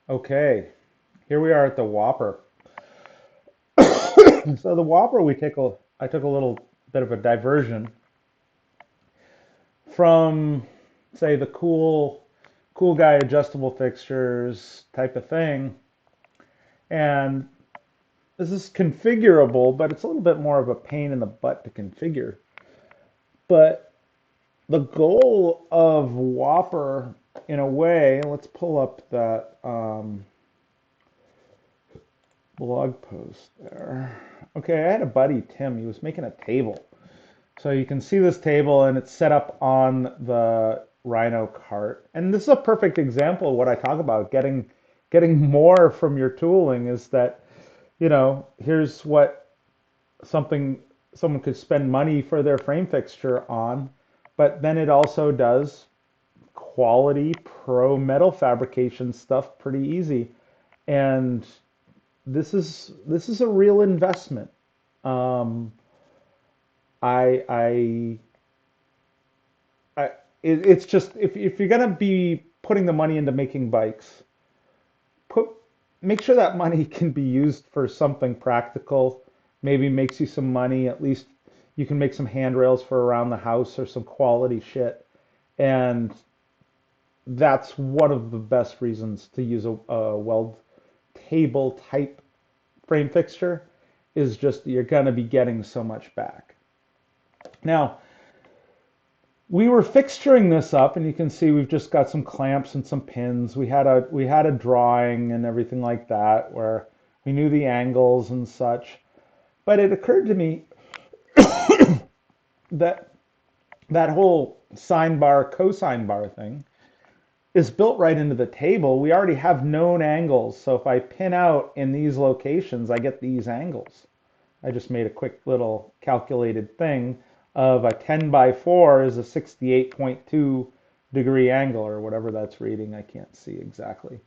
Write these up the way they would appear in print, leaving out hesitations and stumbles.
Okay, here we are at the Whopper. So the Whopper, I took a little bit of a diversion from, say, the cool guy adjustable fixtures type of thing, and this is configurable, but it's a little bit more of a pain in the butt to configure. But the goal of Whopper, in a way, let's pull up that blog post there. Okay, I had a buddy, Tim, he was making a table. So you can see this table and it's set up on the Rhino cart. And this is a perfect example of what I talk about, getting more from your tooling is that, here's what something someone could spend money for their frame fixture on, but then it also does quality pro metal fabrication stuff pretty easy. And this is a real investment. Um, I I it's just if you're gonna be putting the money into making bikes, put make sure that money can be used for something practical. Maybe makes you some money. At least you can make some handrails for around the house or some quality shit. And that's one of the best reasons to use a weld table type frame fixture is just you're gonna be getting so much back. Now, we were fixturing this up, and you can see we've just got some clamps and some pins. We had a drawing and everything like that where we knew the angles and such. But it occurred to me that that whole sine bar cosine bar thing is built right into the table. We already have known angles, so if I pin out in these locations, I get these angles. I just made a quick little calculated thing of a 10 by 4 is a 68.2 degree angle or whatever that's reading. I can't see exactly.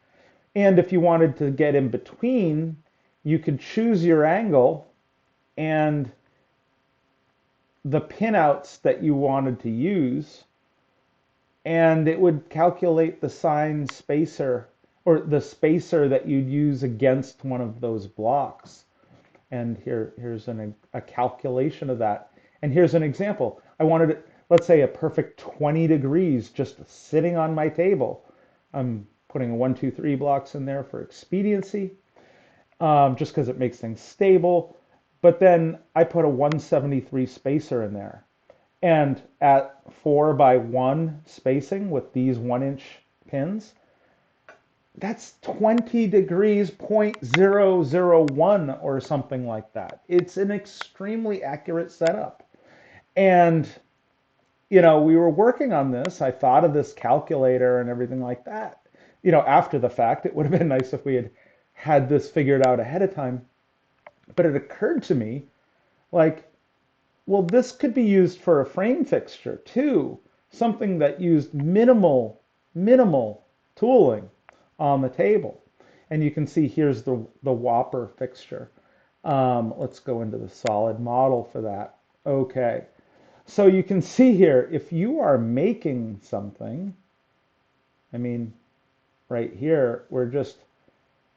And if you wanted to get in between, you could choose your angle and the pinouts that you wanted to use, and it would calculate the sine spacer or the spacer that you'd use against one of those blocks. And here's a calculation of that. And here's an example. I wanted it, let's say, a perfect 20 degrees just sitting on my table. I'm putting a 1, 2, 3 blocks in there for expediency, just because it makes things stable. But then I put a 173 spacer in there. And at 4 by 1 spacing with these 1-inch pins, that's 20 degrees 0.001 or something like that. It's an extremely accurate setup. And, we were working on this. I thought of this calculator and everything like that. After the fact, it would have been nice if we had had this figured out ahead of time. But it occurred to me, like, well, this could be used for a frame fixture too, something that used minimal tooling on the table. And you can see here's the Whopper fixture. Let's go into the solid model for that. Okay, so you can see here, if you are making something, I mean, right here, we're just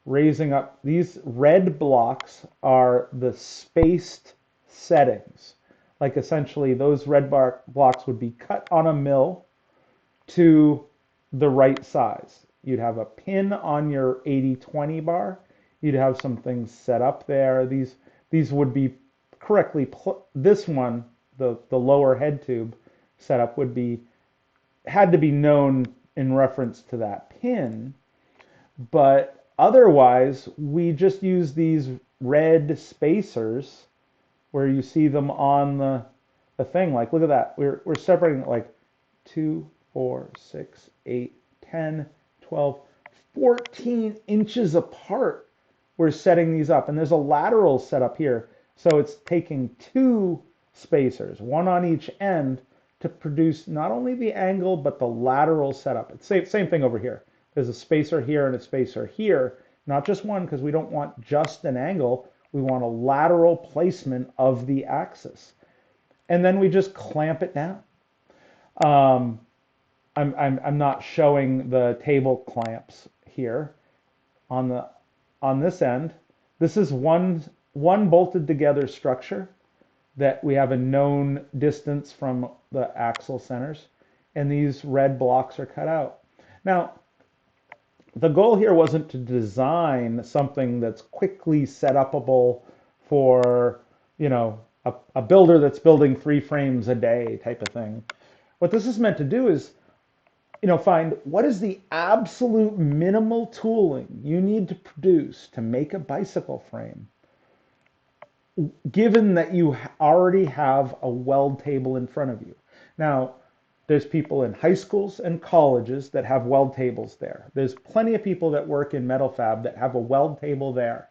raising up. These red blocks are the spaced settings. Like essentially those red blocks would be cut on a mill to the right size. You'd have a pin on your 80/20 bar. You'd have some things set up there. These would be correctly, this one, the lower head tube setup had to be known in reference to that pin. But otherwise, we just use these red spacers where you see them on the thing. Like, look at that. We're separating it like 2, 4, 6, 8, 10, 12, 14 inches apart. We're setting these up. And there's a lateral setup here. So it's taking two spacers, one on each end, to produce not only the angle, but the lateral setup. It's same thing over here. There's a spacer here and a spacer here, not just one, because we don't want just an angle. We want a lateral placement of the axis. And then we just clamp it down. Um, I'm not showing the table clamps here. on the on this end. This is one bolted together structure that we have a known distance from the axle centers, and these red blocks are cut out. Now, the goal here wasn't to design something that's quickly set upable for, a builder that's building 3 frames a day type of thing. What this is meant to do is, find what is the absolute minimal tooling you need to produce to make a bicycle frame, given that you already have a weld table in front of you. Now, there's people in high schools and colleges that have weld tables there. There's plenty of people that work in metal fab that have a weld table there.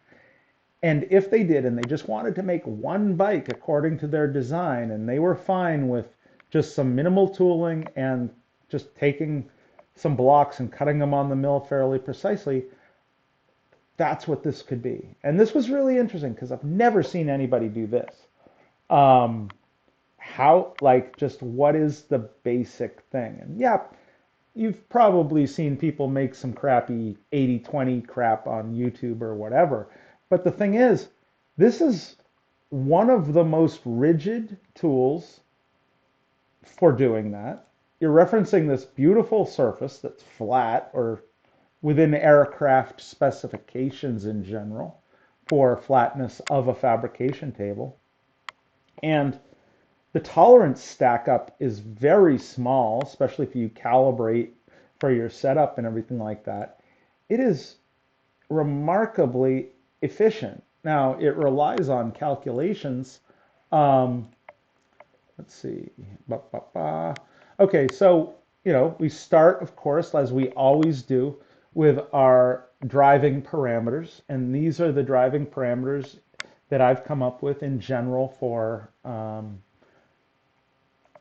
And if they did, and they just wanted to make one bike according to their design, and they were fine with just some minimal tooling and just taking some blocks and cutting them on the mill fairly precisely, that's what this could be. And this was really interesting because I've never seen anybody do this. Just what is the basic thing? And yeah, you've probably seen people make some crappy 80-20 crap on YouTube or whatever. But the thing is, this is one of the most rigid tools for doing that. You're referencing this beautiful surface that's flat or within aircraft specifications in general for flatness of a fabrication table. And the tolerance stack up is very small, especially if you calibrate for your setup and everything like that. It is remarkably efficient. Now, it relies on calculations. Let's see. Okay, so, we start, of course, as we always do, with our driving parameters. And these are the driving parameters that I've come up with in general for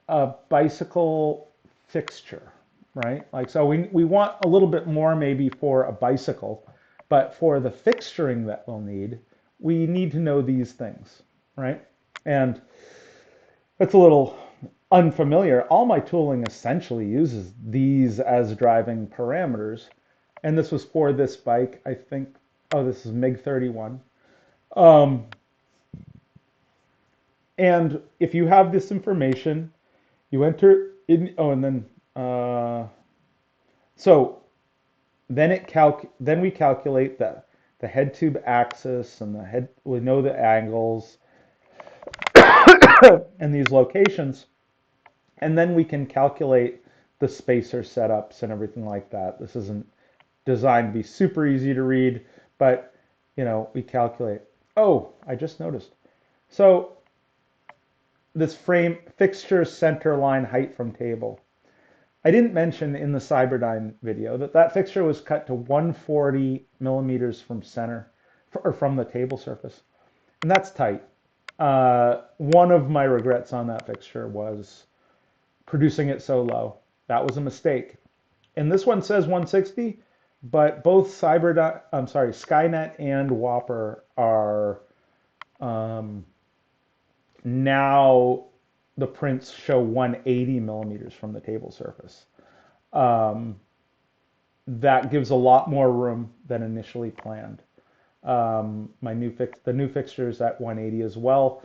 a bicycle fixture, right? So we want a little bit more maybe for a bicycle, but for the fixturing that we'll need, we need to know these things, right? And it's a little unfamiliar. All my tooling essentially uses these as driving parameters. And this was for this bike, I think. Oh, this is MiG 31. And if you have this information, you enter in, and then, so then we calculate the head tube axis and we know the angles and these locations. And then we can calculate the spacer setups and everything like that. This isn't designed to be super easy to read, but, we calculate. Oh, I just noticed. So this frame fixture center line height from table. I didn't mention in the Cyberdyne video that fixture was cut to 140 millimeters from center, or from the table surface. And that's tight. One of my regrets on that fixture was producing it so low. That was a mistake. And this one says 160, but both Skynet and WOPR are now the prints show 180 millimeters from the table surface. That gives a lot more room than initially planned. The new fixture is at 180 as well.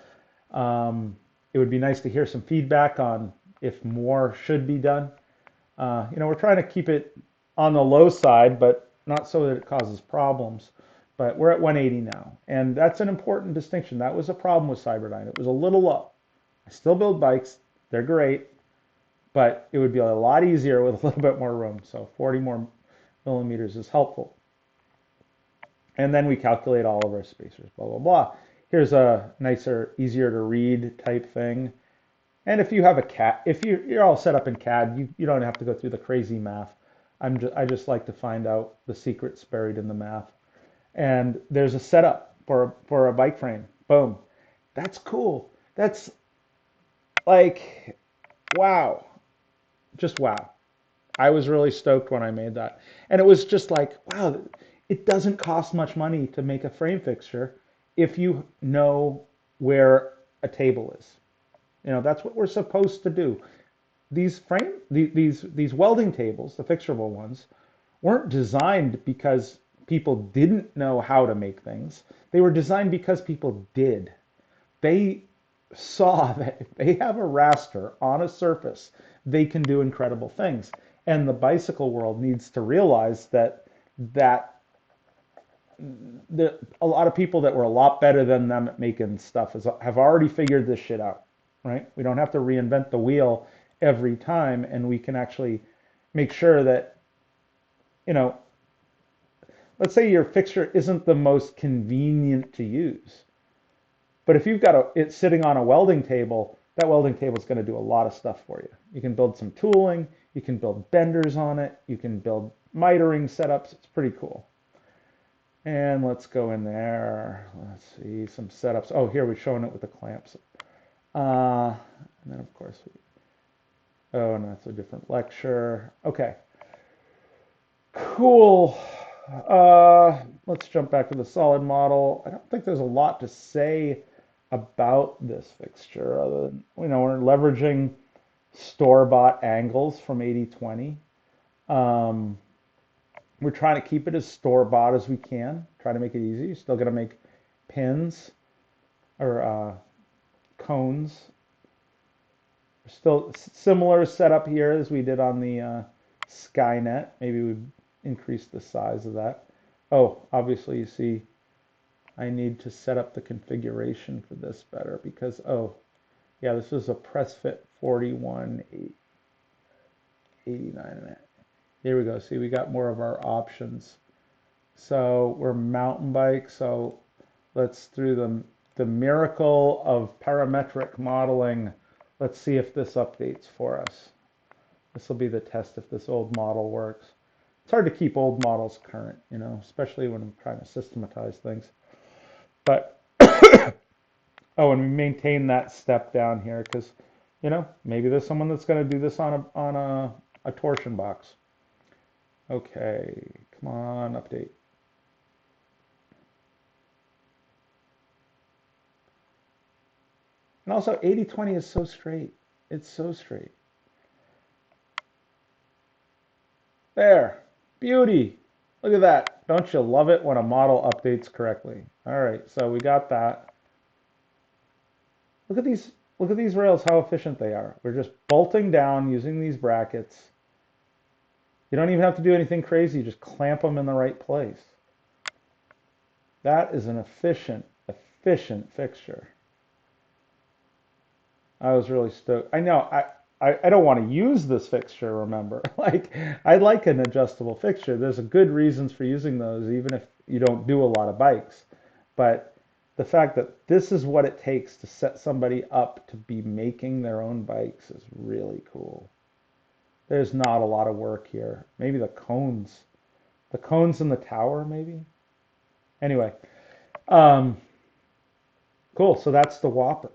It would be nice to hear some feedback on if more should be done. We're trying to keep it on the low side, but not so that it causes problems. But we're at 180 now, and that's an important distinction. That was a problem with Cyberdyne. It was a little low. I still build bikes. They're great, but it would be a lot easier with a little bit more room. So 40 more millimeters is helpful. And then we calculate all of our spacers, blah, blah, blah. Here's a nicer, easier to read type thing. And if you have a CAD, if you're all set up in CAD, you don't have to go through the crazy math. I just like to find out the secrets buried in the math. And there's a setup for a bike frame. Boom. That's cool. That's like, wow. Just wow. I was really stoked when I made that. And it was just like, wow, it doesn't cost much money to make a frame fixture if you know where a table is. That's what we're supposed to do. These welding tables, the fixturable ones, weren't designed because people didn't know how to make things. They were designed because people did. They saw that if they have a raster on a surface, they can do incredible things. And the bicycle world needs to realize that a lot of people that were a lot better than them at making stuff have already figured this shit out, right? We don't have to reinvent the wheel every time, and we can actually make sure that, you know, let's say your fixture isn't the most convenient to use, but if you've got it sitting on a welding table, that welding table is going to do a lot of stuff for you. You can build some tooling, you can build benders on it, you can build mitering setups. It's pretty cool. And let's go in there. Let's see some setups. Oh, here we're showing it with the clamps. And then of course, oh, and that's a different lecture. Okay, cool. Let's jump back to the solid model. I don't think there's a lot to say about this fixture other than, we're leveraging store-bought angles from 80/20. Um, we're trying to keep it as store-bought as we can, try to make it easy. You're still going to make pins or cones. Still similar setup here as we did on the Skynet. Maybe we increase the size of that. Oh, obviously you see I need to set up the configuration for this better because, oh, yeah, this is a press fit 4189. Here we go. See, we got more of our options. So we're mountain bike. So let's, through the miracle of parametric modeling, let's see if this updates for us. This will be the test if this old model works. It's hard to keep old models current, especially when I'm trying to systematize things. But, oh, and we maintain that step down here because, maybe there's someone that's going to do this on a torsion box. Okay, come on, update. And also 80/20 is so straight. It's so straight. There, beauty. Look at that. Don't you love it when a model updates correctly? All right, so we got that. Look at these rails, how efficient they are. We're just bolting down using these brackets. You don't even have to do anything crazy, just clamp them in the right place. That is an efficient fixture. I was really stoked. I know, I don't want to use this fixture, remember. I like an adjustable fixture. There's a good reasons for using those, even if you don't do a lot of bikes. But the fact that this is what it takes to set somebody up to be making their own bikes is really cool. There's not a lot of work here. Maybe the cones in the tower, maybe. Anyway, cool. So that's the WOPR.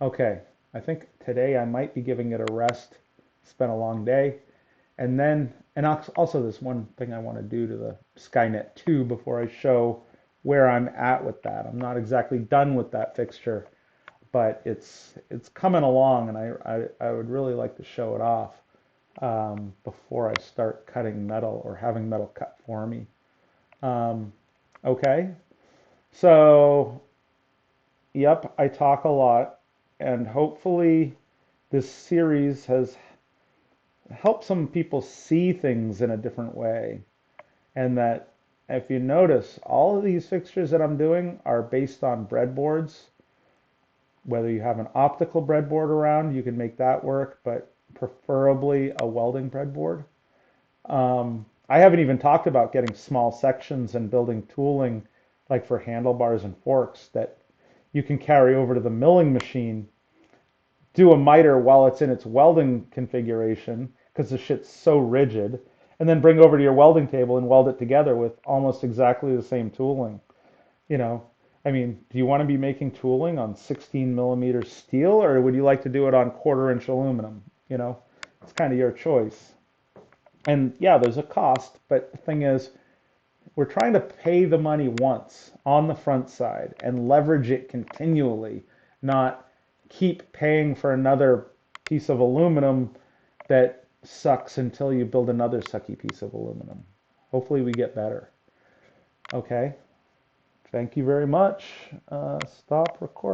Okay, I think today I might be giving it a rest. It's been a long day. And also there's one thing I want to do to the Skynet 2 before I show where I'm at with that. I'm not exactly done with that fixture, but it's coming along, and I would really like to show it off before I start cutting metal or having metal cut for me. Okay, so yep, I talk a lot, and hopefully this series has helped some people see things in a different way. And that if you notice, all of these fixtures that I'm doing are based on breadboards. Whether you have an optical breadboard around, you can make that work, but preferably a welding breadboard. I haven't even talked about getting small sections and building tooling like for handlebars and forks that you can carry over to the milling machine, do a miter while it's in its welding configuration because the shit's so rigid, and then bring over to your welding table and weld it together with almost exactly the same tooling. I mean, do you want to be making tooling on 16 millimeter steel, or would you like to do it on 1/4 inch aluminum? It's kind of your choice. And yeah, there's a cost, but the thing is, we're trying to pay the money once on the front side and leverage it continually, not keep paying for another piece of aluminum that sucks until you build another sucky piece of aluminum. Hopefully we get better. Okay. Thank you very much. Stop recording.